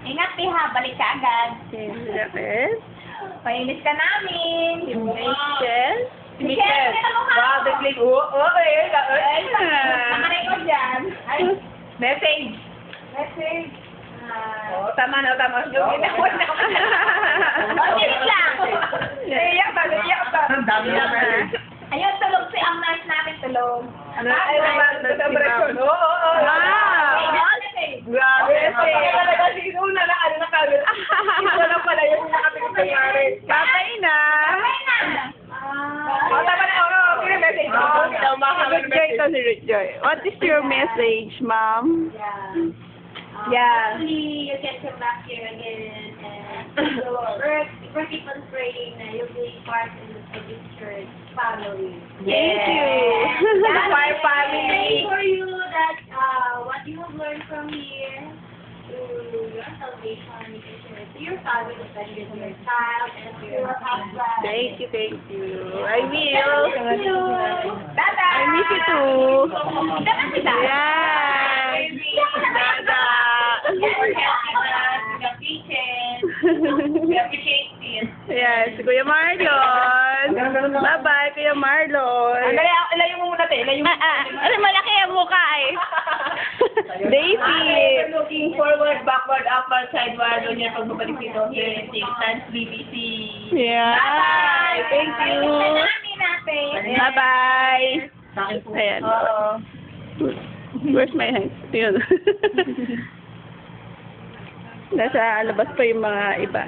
Ingat, Piha. Balik ka agad. Okay. Painis ka namin. Si Michelle. Si Michelle. Wow, the click. Nakarecord dyan. Ay, Message. message. Oh, tama na, tama. Yung ginawa na. Kilit lang. Iyak ka, iyak ka. Ang dami na message. Ayun, tulog si ang nurse namin, tulog. Ay, celebration. Oo. Grabe. Kaya talaga si Una na ano na kagad. Ito lang pala yung nakatingin sa nangyari. Babay na. Oh, tama na. Oo, okay na message. Joy to si Joy. What is your message, ma'am? Yeah. Hopefully, you get come back here again and we're keep on praying that you'll be part of this church family. Thank you. That's My it. family. Pray for you that what you have learned from here to your salvation, you can share it to your family, especially to your child and to your husband. Thank you, thank you. I will. Thank you. Dada. I miss you too. Dada si Dada. Yeah. Dada. Yes, Kuya Marlon. Bye-bye, Kuya Marlon. Ilayo mo muna, te. Ilayo mo. Ano, malaki ang mukha eh. Daisy. Looking forward, backward, upward, sideward, on your pagbabalik dito here in Times BBC. Yeah. Thank you. Bye-bye. Ayan. Oo. Where's my hands? Yun. Nasa labas pa yung mga iba.